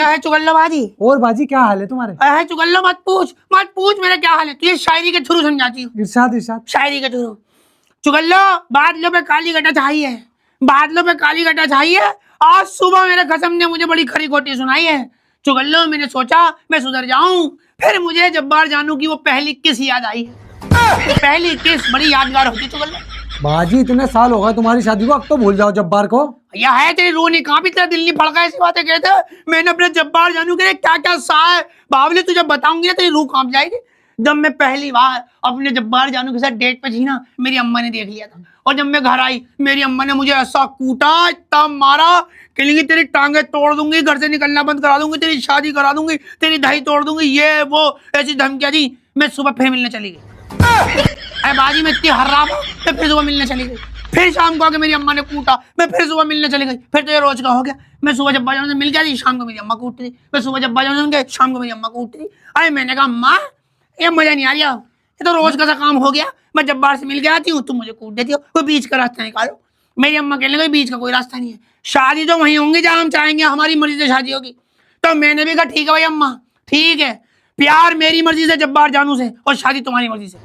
है चुगल्लो बाजी। और बाजी क्या हाल है तुम्हारे? है चुगल्लो मत पूछ मेरा क्या हाल है। तुझे शायरी के थ्रू समझाती हूँ। इरशाद इरशाद। शायरी के थ्रू। चुगल्लो बादलों पे काली गटा चाहिए, बादलों पे काली गटा चाहिए। आज सुबह मेरे कसम ने मुझे बड़ी खरी खोटी सुनाई है। चुगल्लो मैंने सोचा मैं सुधर जाऊं, फिर मुझे जब्बार जानू की वो पहली किस याद आई है। पहली किस बड़ी यादगार होती चुगल्लो। बाजी इतने साल हो गए तुम्हारी शादी को, अब तो भूल जाओ जब्बार को। या है तेरी रूह नहीं कांपी, तेरा दिल नहीं फड़का, ऐसी बातें कहते। मैंने अपने जब्बार जानू के लिए क्या क्या सहा है बावली, तुझे बताऊंगी ना तेरी रूह कांप जाएगी। जब मैं पहली बार अपने जब्बार जानू के साथ डेट पे थी ना, मेरी अम्मा ने देख लिया था। और जब मैं घर आई मेरी अम्मा ने मुझे ऐसा कूटा, इतना मारा, कहेंगी तेरी टांगे तोड़ दूंगी, घर से निकलना बंद करा दूंगी, तेरी शादी करा दूंगी, तेरी दही तोड़ दूंगी, ये वो ऐसी धमकियां दी। मैं सुबह फिर मिलने चली गई। अरे बाजी मैं इतनी हर्राम हूं, मैं फिर सुबह मिलने चली गई। फिर शाम को आके मेरी अम्मा ने कूटा, मैं फिर सुबह मिलने चली गई। फिर तो ये रोज का हो गया। मैं सुबह जब बाजारों से मिल गया थी, शाम को मेरी अम्मा कूटती थी। मैं सुबह जब बाजारों से गए, शाम को मेरी अम्मा कूटती थी। अरे मैंने कहा अम्मा ये मजा नहीं आ रहा, ये तो रोज का सा काम हो गया। मैं जब बाहर से मिल के आती हूँ तुम मुझे कूट देती हो, कोई बीच का रास्ता निकालो। मेरी अम्मा कहने लगी बीच का कोई रास्ता नहीं है, शादी तो वहीं होंगी जहाँ हम चाहेंगे, हमारी मर्जी से शादी होगी। तो मैंने भी कहा ठीक है भाई अम्मा, ठीक है, प्यार मेरी मर्जी से जब्बार जानू से, और शादी तुम्हारी मर्जी से।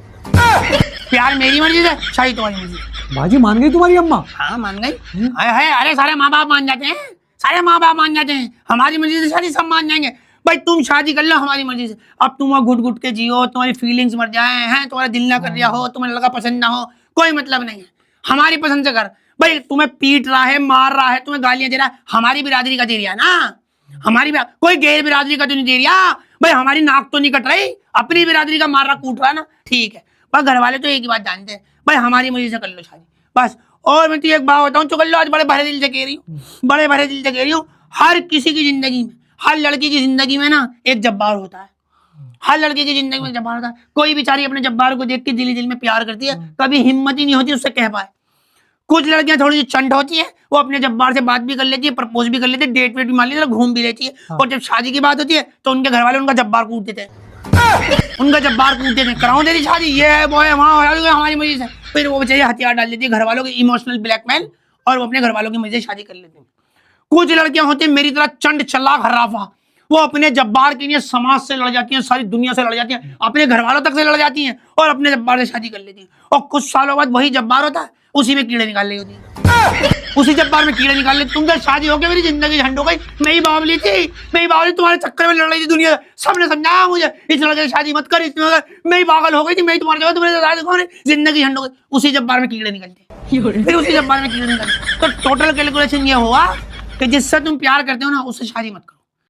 प्यार मेरी मर्जी से, शादी तुम्हारी मर्जी से। बाजी मान गई तुम्हारी अम्मा? हाँ मान गई। अरे सारे माँ बाप मान जाते हैं, सारे माँ बाप मान जाते हैं। हमारी मर्जी से शादी सब मान जाएंगे। भाई तुम शादी कर लो हमारी मर्जी से। अब तुम वहाँ घुट घुट के जियो, तुम्हारी फीलिंग्स मर जाए हैं, तुम्हारा दिल ना कर रहा हो, तुम्हें लड़का पसंद ना हो, कोई मतलब नहीं है। हमारी पसंद से कर। भाई तुम्हें पीट रहा है, मार रहा है, तुम्हें गालियां दे रहा है, हमारी बिरादरी का दे रहा है ना, हमारी कोई गैर बिरादरी का तो नहीं दे रहा। भाई हमारी नाक तो नहीं कट रही, अपनी बिरादरी का मार रहा कूट रहा है ना, ठीक है। पर घर वाले तो एक ही बात जानते हैं, भाई हमारी मर्जी से कर लो शादी बस। और मैं तुझे एक बात बताऊं चुगल्लो, आज बड़े भरे दिल से कह रही हूँ, बड़े भरे दिल से कह रही हूँ, हर किसी की जिंदगी में, हर लड़की की जिंदगी में ना एक जब्बार होता है। हर लड़की की जिंदगी में जब्बार होता है। कोई बेचारी अपने जब्बार को देख के दिल में प्यार करती है, कभी हिम्मत ही नहीं होती उससे कह पाए। कुछ लड़कियां थोड़ी सी चंट होती है, वो अपने जब्बार से बात भी कर लेती है, प्रपोज भी कर लेती है, डेट वेट भी मान लेती है, घूम भी लेती है। और जब शादी की बात होती है तो उनके घर वाले उनका जब्बार कूट देते हैं, उनका जब्बार कूट देते हैं, कराओ तेरी शादी, ये है वो है, वहाँ हमारी मर्जी से। फिर वो बेचारी हथियार डाल देती है घर वालों की, इमोशनल ब्लैकमेल, और वो अपने घर वालों की मर्जी से शादी कर लेते हैं। कुछ लड़कियां होती हैं मेरी तरह चंड चलाक हर्राफा, वो अपने जब्बार के लिए समाज से लड़ जाती हैं, सारी दुनिया से लड़ जाती हैं, अपने घर वालों तक से लड़ जाती हैं, और अपने जब्बार से शादी कर लेती हैं। और कुछ सालों बाद वही जब्बार होता है, उसी में कीड़े निकाल रही होती है, उसी जब्बार में कीड़े निकाल ले। तुम तो शादी हो गई, मेरी जिंदगी झंड हो गई। मैं ही बावली थी, मैं ही बावली तुम्हारे चक्कर में लड़ रही थी दुनिया, सबने समझाया मुझे इस लड़के से शादी मत कर, इसमें मैं ही पागल हो गई थी, मैं ही तुम्हारे जगह तुम्हारे जिंदगी झंड हो गई। उसी जब्बार में कीड़े निकलते, फिर उसी जब्बार में कीड़े निकलते। तो टोटल कैलकुलेशन ये हुआ कि जिससे तुम प्यार करते हो ना उससे शादी मत करो।